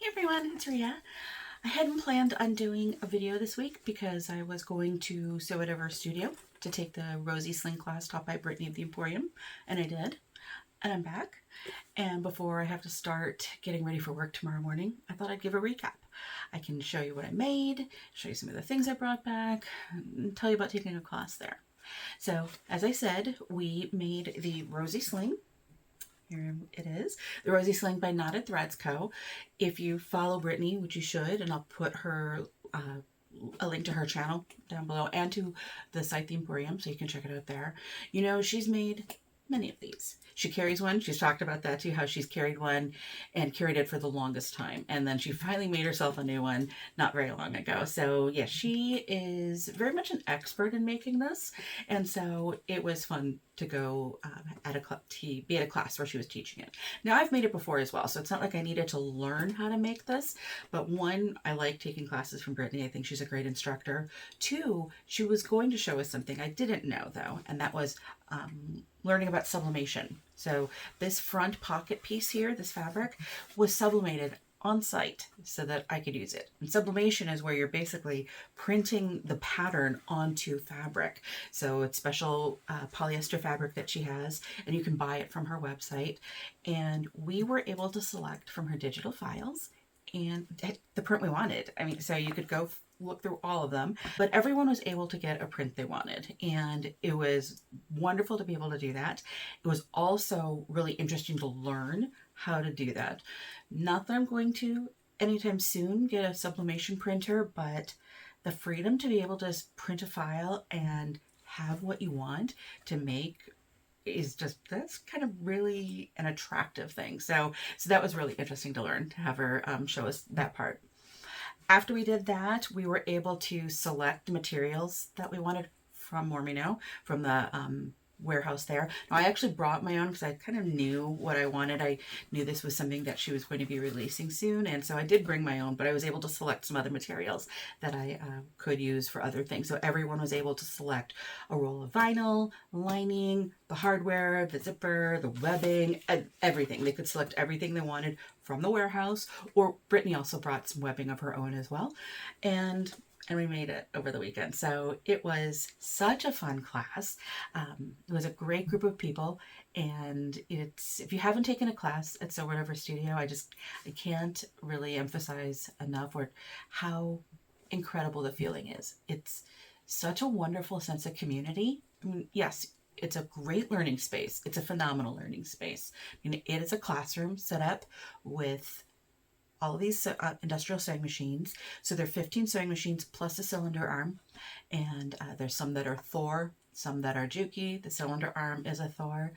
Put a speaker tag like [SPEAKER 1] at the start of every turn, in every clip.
[SPEAKER 1] Hey everyone, it's Ria. I hadn't planned on doing a video this week because I was going to Sew It Ever Studio to take the Rosie Slink class taught by Brittany of The Empurrium, and I did. And I'm back. And before I have to start getting ready for work tomorrow morning, I thought I'd give a recap. I can show you what I made, show you some of the things I brought back, and tell you about taking a class there. So, as I said, we made the Rosie Sling. Here it is, the Rosie Sling by Knotted Threads Co. If you follow Brittany, which you should, and I'll put her a link to her channel down below and to the site The Empurrium, so you can check it out there. You know, she's made many of these. She carries one. She's talked about that too, how she's carried one and carried it for the longest time. And then she finally made herself a new one not very long ago. So yeah, she is very much an expert in making this. And so it was fun to go be at a class where she was teaching it. Now I've made it before as well, so it's not like I needed to learn how to make this, but one, I like taking classes from Brittany. I think she's a great instructor. Two, she was going to show us something I didn't know though, and that was learning about sublimation. So this front pocket piece here, this fabric, was sublimated on site so that I could use it. And sublimation is where you're basically printing the pattern onto fabric. So it's special polyester fabric that she has, and you can buy it from her website. And we were able to select from her digital files and the print we wanted. I mean, so you could go look through all of them, but everyone was able to get a print they wanted. And it was wonderful to be able to do that. It was also really interesting to learn how to do that. Not that I'm going to anytime soon get a sublimation printer, but the freedom to be able to just print a file and have what you want to make is just, that's kind of really an attractive thing. So that was really interesting to learn, to have her show us that part. After we did that, we were able to select the materials that we wanted from Mormino, from the warehouse there. Now, I actually brought my own because I kind of knew what I wanted. I knew this was something that she was going to be releasing soon, and so I did bring my own, but I was able to select some other materials that I could use for other things. So everyone was able to select a roll of vinyl, lining, the hardware, the zipper, the webbing, everything. They could select everything they wanted from the warehouse, or Brittany also brought some webbing of her own as well. And we made it over the weekend. So it was such a fun class. It was a great group of people, and if you haven't taken a class at Sew It Ever Studio, I can't really emphasize enough how incredible the feeling is. It's such a wonderful sense of community. I mean, yes, it's a great learning space. It's a phenomenal learning space. I mean, it is a classroom set up with all of these industrial sewing machines. So there are 15 sewing machines plus a cylinder arm. And there's some that are Thor, some that are Juki. The cylinder arm is a Thor.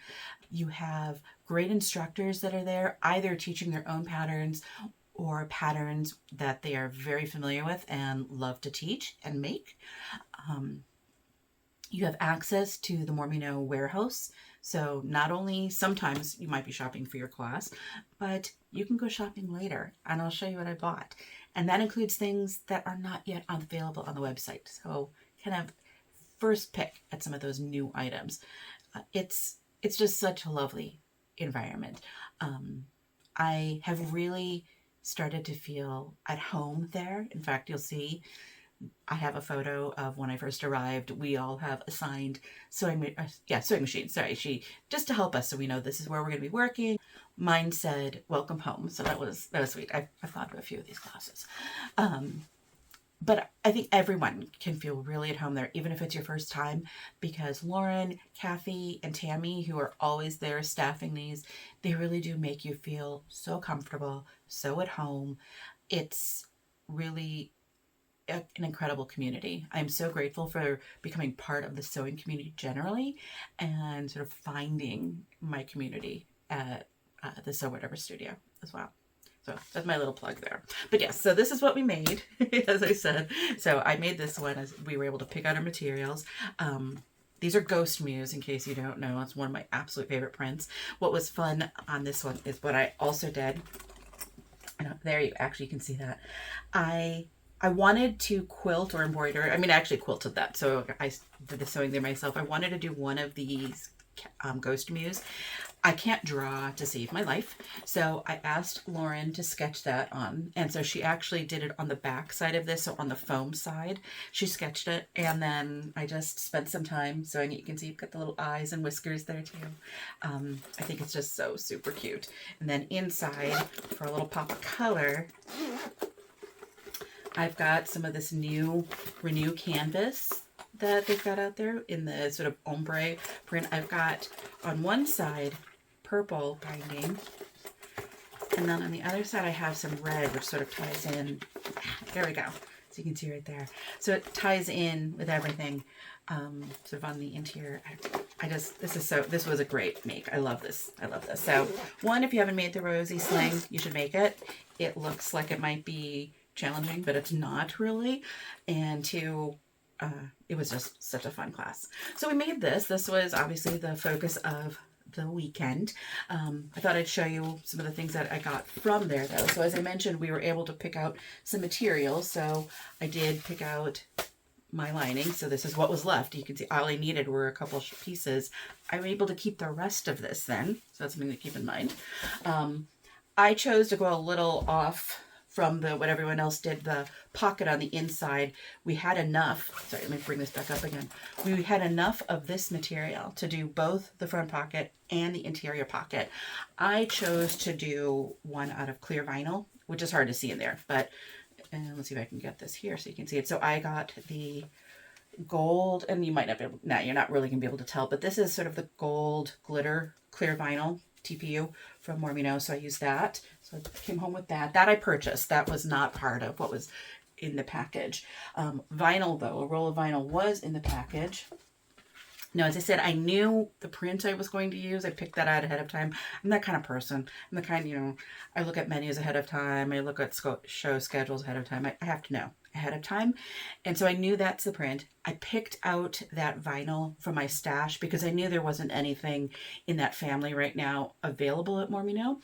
[SPEAKER 1] You have great instructors that are there, either teaching their own patterns or patterns that they are very familiar with and love to teach and make. You have access to the Mormino warehouse. So not only sometimes you might be shopping for your class, but you can go shopping later, and I'll show you what I bought. And that includes things that are not yet available on the website. So kind of first pick at some of those new items. It's just such a lovely environment. I have really started to feel at home there. In fact, you'll see I have a photo of when I first arrived. We all have assigned sewing machines. Sorry, just to help us so we know this is where we're going to be working. Mine said "Welcome home," so that was sweet. I've thought of a few of these classes, but I think everyone can feel really at home there, even if it's your first time, because Lauren, Kathy, and Tammy, who are always there staffing these, they really do make you feel so comfortable, so at home. It's really an incredible community. I'm so grateful for becoming part of the sewing community generally, and sort of finding my community at the Sew It Ever Studio as well. So that's my little plug there. But yes, so this is what we made, as I said. So I made this one as we were able to pick out our materials. These are Ghost Muse, in case you don't know. It's one of my absolute favorite prints. What was fun on this one is what I also did. There you actually can see that. I wanted to quilt or embroider. I mean, I actually quilted that, so I did the sewing there myself. I wanted to do one of these Ghost Muse. I can't draw to save my life, so I asked Lauren to sketch that on, and so she actually did it on the back side of this, so on the foam side, she sketched it, and then I just spent some time sewing it. You can see you've got the little eyes and whiskers there too. I think it's just so super cute. And then inside, for a little pop of color, I've got some of this new Renew canvas that they've got out there in the sort of ombre print. I've got on one side purple binding, and then on the other side I have some red, which sort of ties in. There we go. So you can see right there. So it ties in with everything, sort of on the interior. This was a great make. I love this. I love this. So one, if you haven't made the Rosie Sling, you should make it. It looks like it might be challenging, but it's not really. And two, it was just such a fun class. So we made this. This was obviously the focus of the weekend. I thought I'd show you some of the things that I got from there though. So as I mentioned, we were able to pick out some materials. So I did pick out my lining. So this is what was left. You can see all I needed were a couple pieces. I was able to keep the rest of this then. So that's something to keep in mind. I chose to go a little off from what everyone else did, the pocket on the inside. We had enough, sorry, let me bring this back up again. We had enough of this material to do both the front pocket and the interior pocket. I chose to do one out of clear vinyl, which is hard to see in there, but let's see if I can get this here so you can see it. So I got the gold, and you might not be able, no, you're not really gonna be able to tell, but this is sort of the gold glitter clear vinyl TPU from Mormino, so I used that. So I came home with that. That I purchased. That was not part of what was in the package. Vinyl though, a roll of vinyl was in the package. Now, as I said, I knew the print I was going to use. I picked that out ahead of time. I'm that kind of person. I'm the kind, you know, I look at menus ahead of time. I look at show schedules ahead of time. I have to know ahead of time. And so I knew that's the print. I picked out that vinyl from my stash because I knew there wasn't anything in that family right now available at Mormino.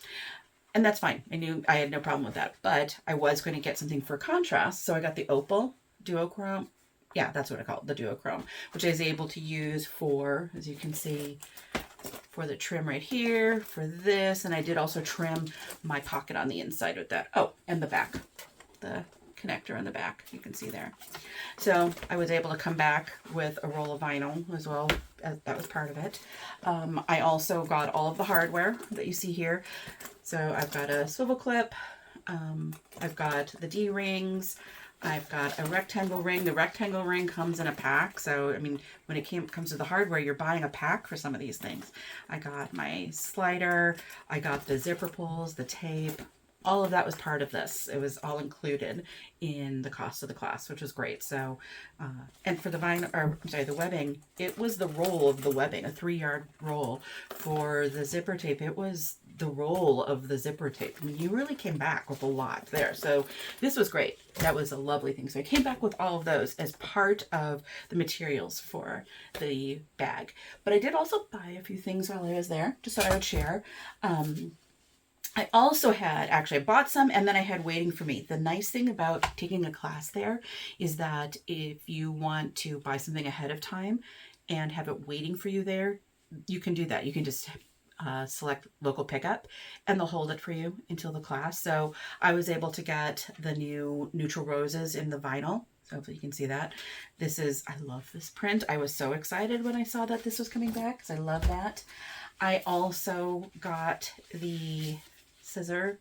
[SPEAKER 1] And that's fine. I knew I had no problem with that. But I was going to get something for contrast. So I got the Opal Duochrome. Yeah, that's what I call it, the Duochrome, which I was able to use for, as you can see, for the trim right here, for this. And I did also trim my pocket on the inside with that. Oh, and the back, the connector in the back, you can see there. So I was able to come back with a roll of vinyl as well. That was part of it. I also got all of the hardware that you see here. So I've got a swivel clip. I've got the D-rings. I've got a rectangle ring. The rectangle ring comes in a pack. So, I mean, when it comes to the hardware, you're buying a pack for some of these things. I got my slider. I got the zipper pulls, the tape. All of that was part of this. It was all included in the cost of the class, which was great. So, and for the the webbing, it was the roll of the webbing, a 3-yard roll. For the zipper tape, it was the roll of the zipper tape. I mean, you really came back with a lot there. So this was great. That was a lovely thing. So I came back with all of those as part of the materials for the bag. But I did also buy a few things while I was there, just so I would share. I also had, actually I bought some and then I had waiting for me. The nice thing about taking a class there is that if you want to buy something ahead of time and have it waiting for you there, you can do that. You can just select local pickup and they'll hold it for you until the class. So I was able to get the new neutral roses in the vinyl. So hopefully you can see that. I love this print. I was so excited when I saw that this was coming back because I love that. I also got the scissor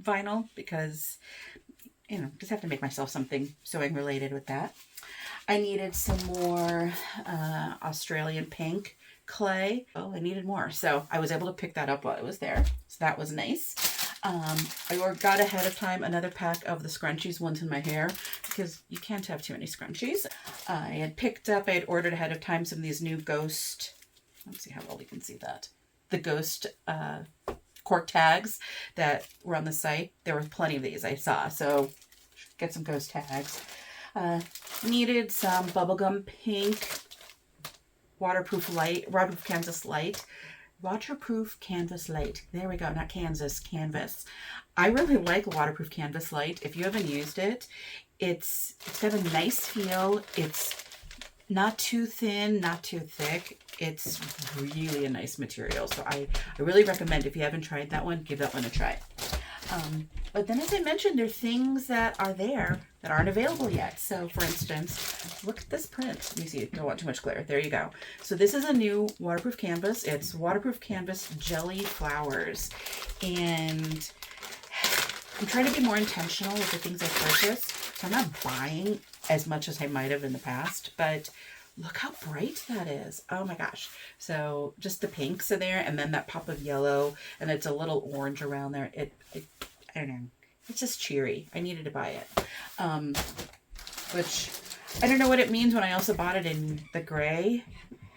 [SPEAKER 1] vinyl because, you know, just have to make myself something sewing related with that. I needed some more Australian pink clay. Oh, I needed more. So I was able to pick that up while I was there. So that was nice. I got ahead of time another pack of the scrunchies, ones in my hair, because you can't have too many scrunchies. I had ordered ahead of time some of these new ghost, let's see how well we can see that. The ghost cork tags that were on the site. There were plenty of these I saw, so get some ghost tags. Needed some bubblegum pink waterproof canvas light. Waterproof canvas light. There we go, not Kansas, canvas. I really like waterproof canvas light. If you haven't used it, it's got a nice feel. It's not too thin, not too thick. It's really a nice material. So I really recommend, if you haven't tried that one, give that one a try. But then, as I mentioned, there are things that are there that aren't available yet. So for instance, look at this print. Let me see, don't want too much glare. There you go. So this is a new waterproof canvas. It's waterproof canvas jelly flowers. And I'm trying to be more intentional with the things I purchase. So I'm not buying as much as I might have in the past, but look how bright that is. Oh my gosh. So just the pinks are there, and then that pop of yellow, and it's a little orange around there. I don't know. It's just cheery. I needed to buy it. Which I don't know what it means when I also bought it in the gray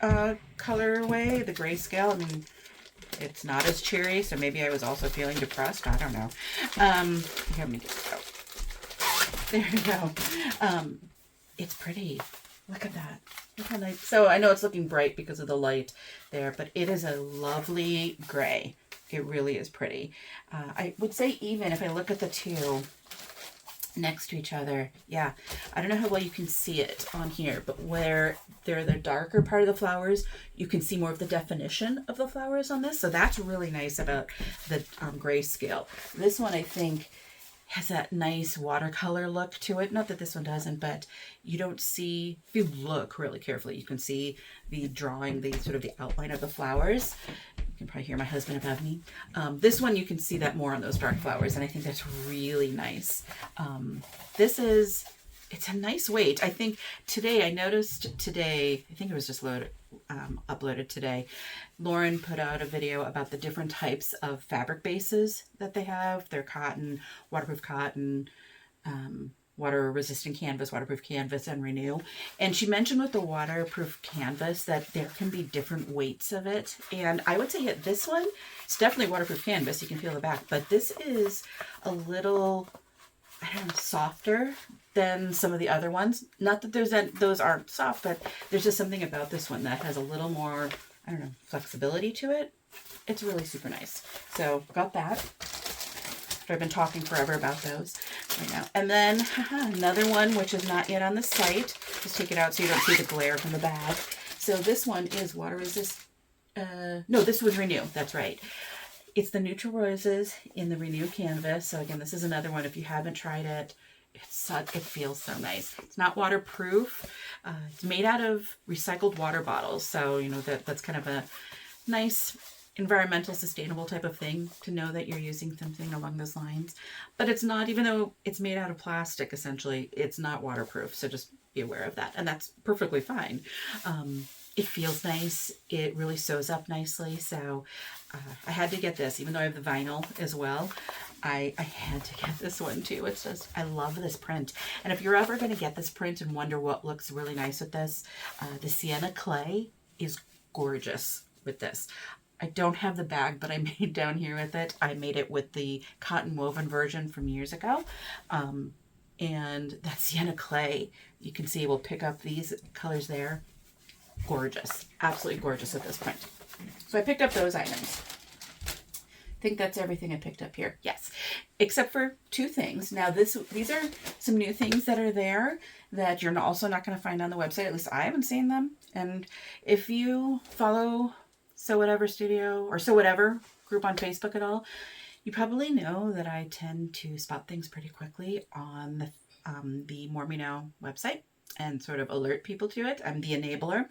[SPEAKER 1] colorway, the grayscale. I mean, it's not as cheery, so maybe I was also feeling depressed. I don't know. Let me get it out. There you go. It's pretty. Look at that. Look how nice. So I know it's looking bright because of the light there, but it is a lovely gray. It really is pretty. I would say, even if I look at the two next to each other, yeah, I don't know how well you can see it on here, but where they're the darker part of the flowers, you can see more of the definition of the flowers on this. So that's really nice about the grayscale. This one, I think, has that nice watercolor look to it. Not that this one doesn't, but you don't see, if you look really carefully, you can see the drawing, the sort of the outline of the flowers. You can probably hear my husband above me. This one, you can see that more on those dark flowers, and I think that's really nice. It's a nice weight. I think today, I noticed today, I think it was just uploaded today, Lauren put out a video about the different types of fabric bases that they have. They're cotton, waterproof cotton, water resistant canvas, waterproof canvas, and Renew. And she mentioned with the waterproof canvas that there can be different weights of it. And I would say this one, it's definitely waterproof canvas. You can feel the back, but this is a little, I don't know, softer than some of the other ones. Not that those aren't soft, but there's just something about this one that has a little more, I don't know, flexibility to it. It's really super nice. So got that. I've been talking forever about those right now. And then another one, which is not yet on the site. Just take it out so you don't see the glare from the bag. So this one is water resist. No, this was Renew. That's right. It's the Neutral Roses in the Renew canvas. So again, this is another one. If you haven't tried it, it feels so nice. It's not waterproof. It's made out of recycled water bottles. So, you know, that's kind of a nice environmental, sustainable type of thing to know that you're using something along those lines. But it's not, even though it's made out of plastic, essentially, it's not waterproof. So just be aware of that. And that's perfectly fine. It feels nice. It really sews up nicely. So I had to get this, even though I have the vinyl as well. I had to get this one too. It's just, I love this print. And if you're ever going to get this print and wonder what looks really nice with this, the Sienna Clay is gorgeous with this. I don't have the bag, but I made down here with it. I made it with the cotton woven version from years ago. And that Sienna Clay, you can see, will pick up these colors there. Gorgeous. Absolutely gorgeous with this print. So I picked up those items. I think that's everything I picked up here. Yes. Except for two things. Now these are some new things that are there that you're also not going to find on the website. At least I haven't seen them. And if you follow So Whatever Studio or So Whatever group on Facebook at all, you probably know that I tend to spot things pretty quickly on the More Me Now website and sort of alert people to it. I'm the enabler.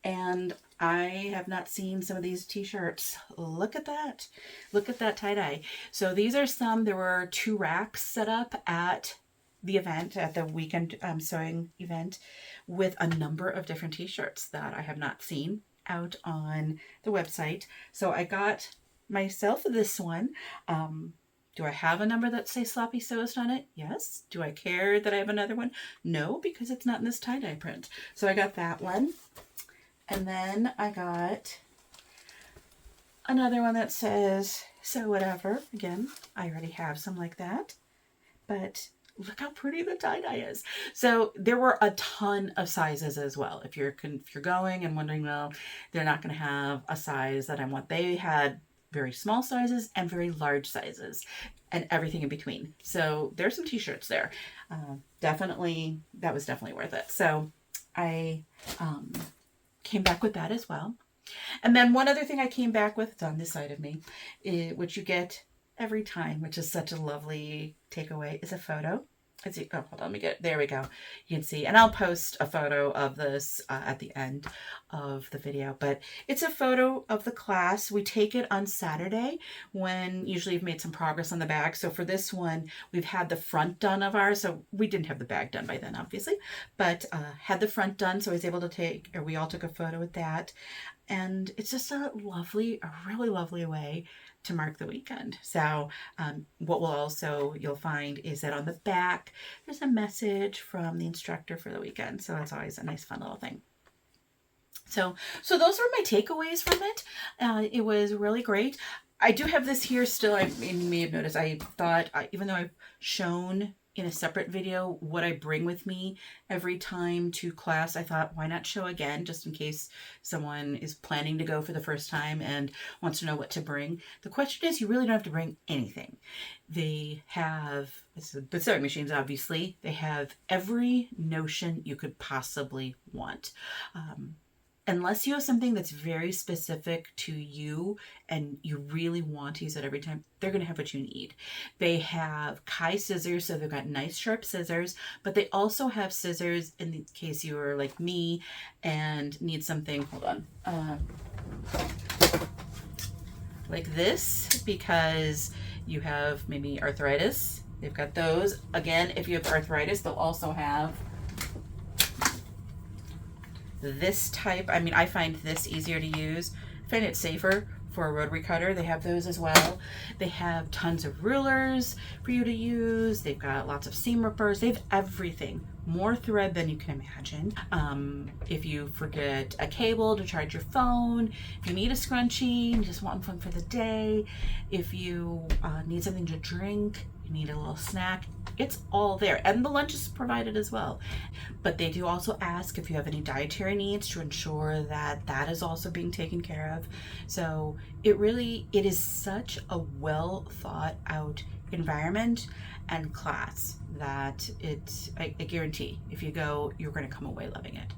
[SPEAKER 1] And I have not seen some of these t-shirts. Look at that. Look at that tie-dye. So these are some, there were 2 racks set up at the event, at the weekend sewing event, with a number of different t-shirts that I have not seen out on the website. So I got myself this one. Do I have a number that says Sloppy Sewist on it? Yes. Do I care that I have another one? No, because it's not in this tie-dye print. So I got that one. And then I got another one that says So Whatever. Again, I already have some like that. But look how pretty the tie-dye is. So there were a ton of sizes as well. If you're going and wondering, well, they're not going to have a size that I want. They had very small sizes and very large sizes and everything in between. So there's some t-shirts there. That was definitely worth it. So I came back with that as well. And then one other thing I came back with, it's on this side of me, which you get every time, which is such a lovely takeaway, is a photo. Let's see. Oh, hold on. Let me get, there we go. You can see, and I'll post a photo of this at the end of the video, but it's a photo of the class. We take it on Saturday when usually we've made some progress on the bag. So for this one, we've had the front done of ours. So we didn't have the bag done by then, obviously, but had the front done. So I was able to take, or we all took a photo with that. And it's just a really lovely way to mark the weekend. So what you'll find is that on the back, there's a message from the instructor for the weekend. So it's always a nice, fun little thing. So those were my takeaways from it. It was really great. I do have this here still. You may have noticed, I thought, even though I've shown in a separate video what I bring with me every time to class, I thought, why not show again, just in case someone is planning to go for the first time and wants to know what to bring. The question is, you really don't have to bring anything. They have the sewing machines, obviously. They have every notion you could possibly want. Unless you have something that's very specific to you and you really want to use it every time, they're going to have what you need. They have Kai scissors, so they've got nice sharp scissors, but they also have scissors in case you are like me and need something, hold on, like this, because you have maybe arthritis. They've got those. Again, if you have arthritis, they'll also have this type. I mean, I find this easier to use. I find it safer for a rotary cutter. They have those as well. They have tons of rulers for you to use. They've got lots of seam rippers. They have everything. More thread than you can imagine. If you forget a cable to charge your phone, if you need a scrunchie, you just want one for the day, if you need something to drink, you need a little snack, it's all there. And the lunch is provided as well. But they do also ask if you have any dietary needs to ensure that that is also being taken care of. So it is such a well thought out environment and class that I guarantee if you go, you're going to come away loving it.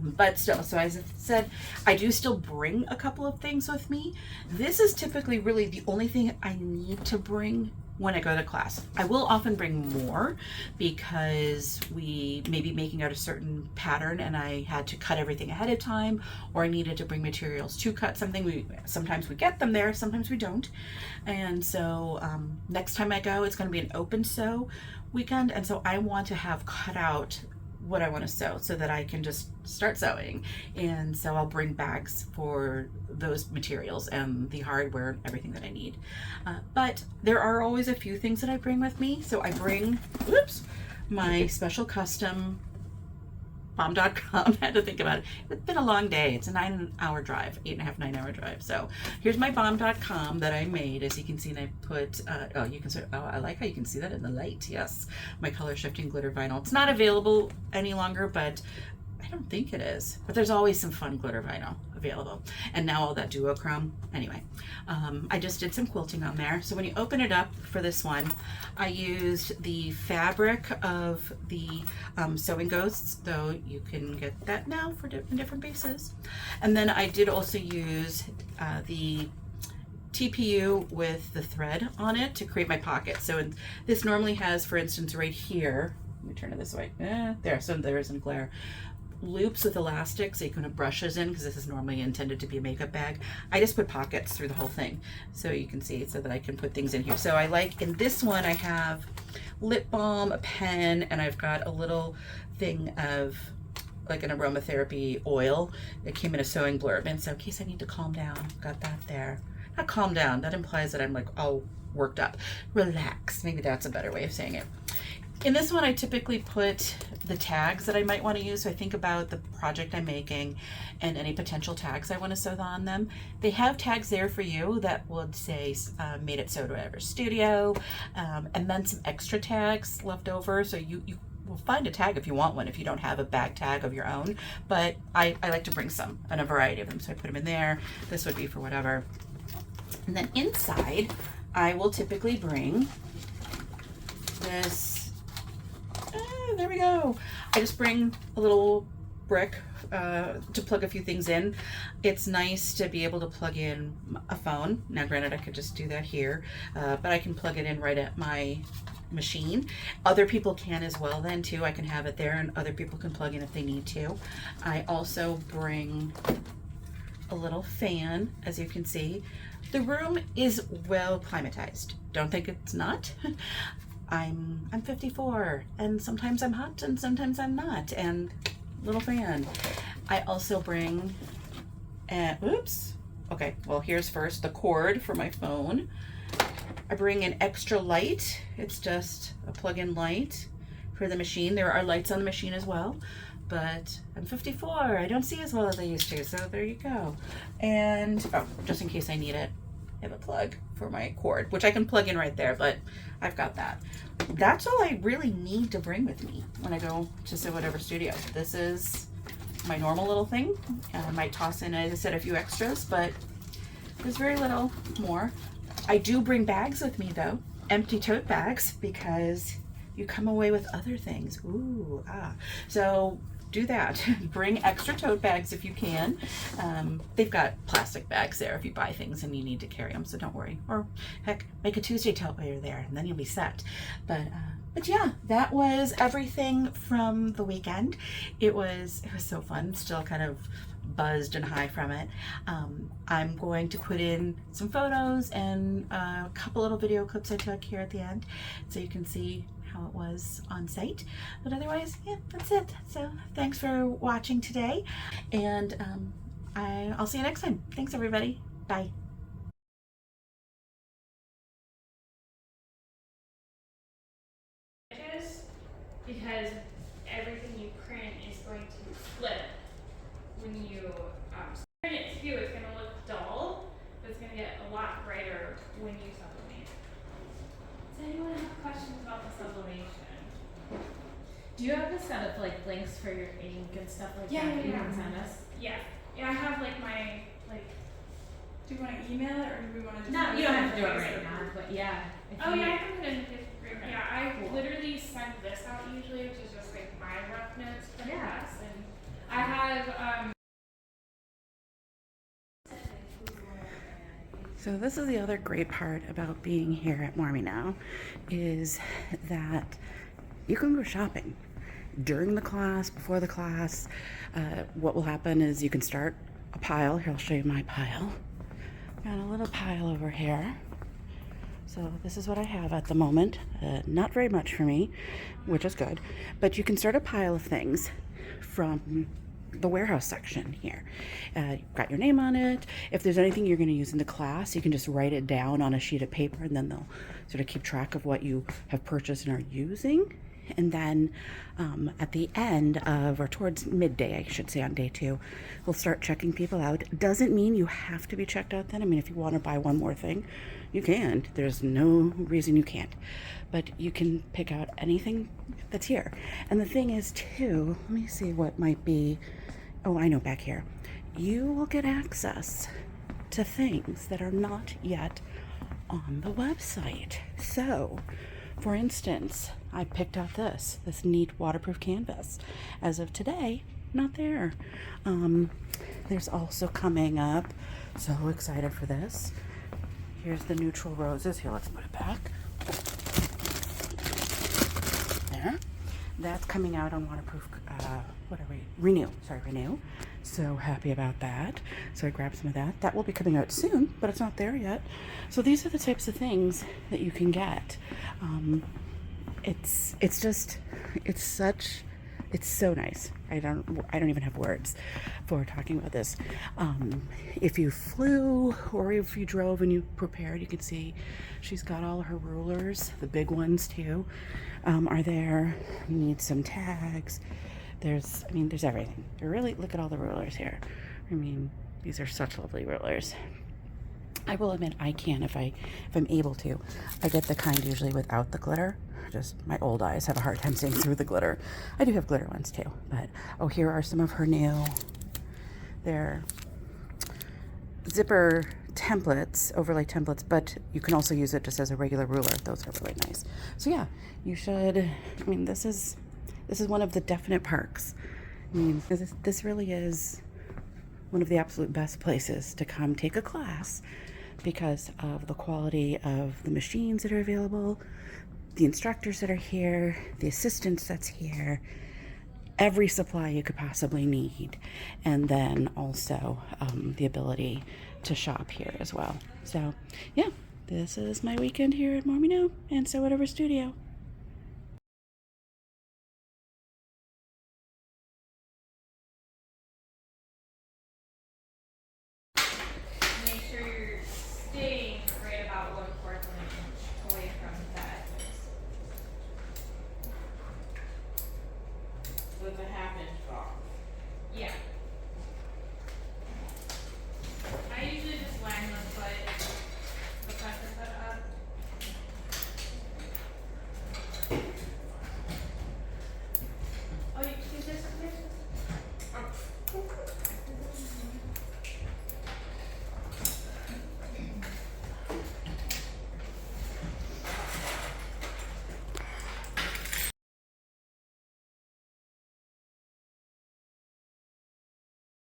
[SPEAKER 1] But still, so as I said, I do still bring a couple of things with me. This is typically really the only thing I need to bring when I go to class. I will often bring more because we may be making out a certain pattern and I had to cut everything ahead of time, or I needed to bring materials to cut something. Sometimes we get them there, sometimes we don't. And so next time I go, it's going to be an open sew weekend. And so I want to have cut out what I want to sew so that I can just start sewing. And so I'll bring bags for those materials and the hardware and everything that I need. But there are always a few things that I bring with me. So I bring, my special custom bomb.com. I had to think about it. It's been a long day. It's a 9-hour drive, 9-hour drive. So here's my bomb.com that I made. As you can see, and I put, I like how you can see that in the light. Yes, my color shifting glitter vinyl. It's not available any longer, but I don't think it is. But there's always some fun glitter vinyl available. And now all that duochrome. Anyway, I just did some quilting on there. So when you open it up for this one, I used the fabric of the Sewing Ghosts, though you can get that now for different bases. And then I did also use the TPU with the thread on it to create my pocket. So this normally has, for instance, right here, let me turn it this way, there, so there isn't glare, loops with elastic so you can put brushes in, because this is normally intended to be a makeup bag. I just put pockets through the whole thing so you can see, so that I can put things in here. So I like, in this one I have lip balm, a pen, and I've got a little thing of like an aromatherapy oil. It came in a sewing blurb, and so in case I need to calm down, got that there. Not calm down, that implies that I'm like all worked up. Relax, maybe that's a better way of saying it. In this one, I typically put the tags that I might want to use. So I think about the project I'm making and any potential tags I want to sew on them. They have tags there for you that would say made at Sew Whatever Studio, and then some extra tags left over. So you will find a tag if you want one, if you don't have a bag tag of your own. But I like to bring some and a variety of them. So I put them in there. This would be for whatever. And then inside, I will typically bring this. There we go. I just bring a little brick to plug a few things in. It's nice to be able to plug in a phone. Now granted, I could just do that here, but I can plug it in right at my machine. Other people can as well then too. I can have it there and other people can plug in if they need to. I also bring a little fan, as you can see. The room is well climatized. Don't think it's not. I'm 54 and sometimes I'm hot and sometimes I'm not, and little fan. I also bring oops. Okay, well here's first the cord for my phone. I bring an extra light. It's just a plug-in light for the machine. There are lights on the machine as well, but I'm 54. I don't see as well as I used to, so there you go. And oh, just in case I need it, I have a plug for my cord, which I can plug in right there, but I've got that. That's all I really need to bring with me when I go to So Whatever Studio. This is my normal little thing. I might toss in, as I said, a few extras, but there's very little more. I do bring bags with me though, empty tote bags, because you come away with other things. Ooh, so do that. Bring extra tote bags if you can. They've got plastic bags there if you buy things and you need to carry them, so don't worry. Or heck, make a Tuesday tote while you're there and then you'll be set. But yeah, that was everything from the weekend. It was so fun. Still kind of buzzed and high from it. I'm going to put in some photos and a couple little video clips I took here at the end so you can see how it was on site. But otherwise, yeah, that's it. So thanks for watching today, and I'll see you next time. Thanks everybody. Bye.
[SPEAKER 2] Because everything you print is going to flip when you print it too. It's going to look dull, but it's going to get a lot brighter when you sublimate. Does anyone have questions about the sublimation?
[SPEAKER 3] Do you have a set of like links for your ink and stuff like that you can send us?
[SPEAKER 2] Yeah, I have like my Do you want to email it or do we want to?
[SPEAKER 3] No, you don't have to do it right now, but yeah.
[SPEAKER 2] Oh yeah, I can put it in the group. Yeah, I literally send this out usually, which is just like my rough notes for the class, and I have
[SPEAKER 1] So this is the other great part about being here at Marmy now, is that you can go shopping during the class, before the class. What will happen is you can start a pile. Here, I'll show you my pile. Got a little pile over here. So this is what I have at the moment. Not very much for me, which is good, but you can start a pile of things from the warehouse section here. You've got your name on it. If there's anything you're going to use in the class, you can just write it down on a sheet of paper, and then they'll sort of keep track of what you have purchased and are using. And then at the end of, or towards midday, I should say, on day 2, we'll start checking people out. Doesn't mean you have to be checked out then. I mean, if you want to buy one more thing, you can. There's no reason you can't. But you can pick out anything that's here. And the thing is, too, let me see what might be. Oh, I know, back here. You will get access to things that are not yet on the website. So, for instance, I picked out this neat waterproof canvas. As of today, not there. There's also coming up, so excited for this. Here's the neutral roses. Here, let's put it back. There. That's coming out on waterproof, Renew. So happy about that. So I grabbed some of that. That will be coming out soon, but it's not there yet. So these are the types of things that you can get. It's so nice. I don't even have words for talking about this. If you flew or if you drove and you prepared, you can see she's got all her rulers, the big ones too, are there. You need some tags. There's everything. Really, look at all the rulers here. I mean, these are such lovely rulers. I will admit I can if I'm able to. I get the kind usually without the glitter. Just my old eyes have a hard time seeing through the glitter. I do have glitter ones too, but oh, here are some of her new. They're zipper templates, overlay templates, but you can also use it just as a regular ruler. Those are really nice. So yeah, you should. I mean, this is one of the definite perks I mean, this really is one of the absolute best places to come take a class because of the quality of the machines that are available, the instructors that are here, the assistance that's here, every supply you could possibly need, and then also the ability to shop here as well. So yeah, this is my weekend here at Mormino and So Whatever Studio.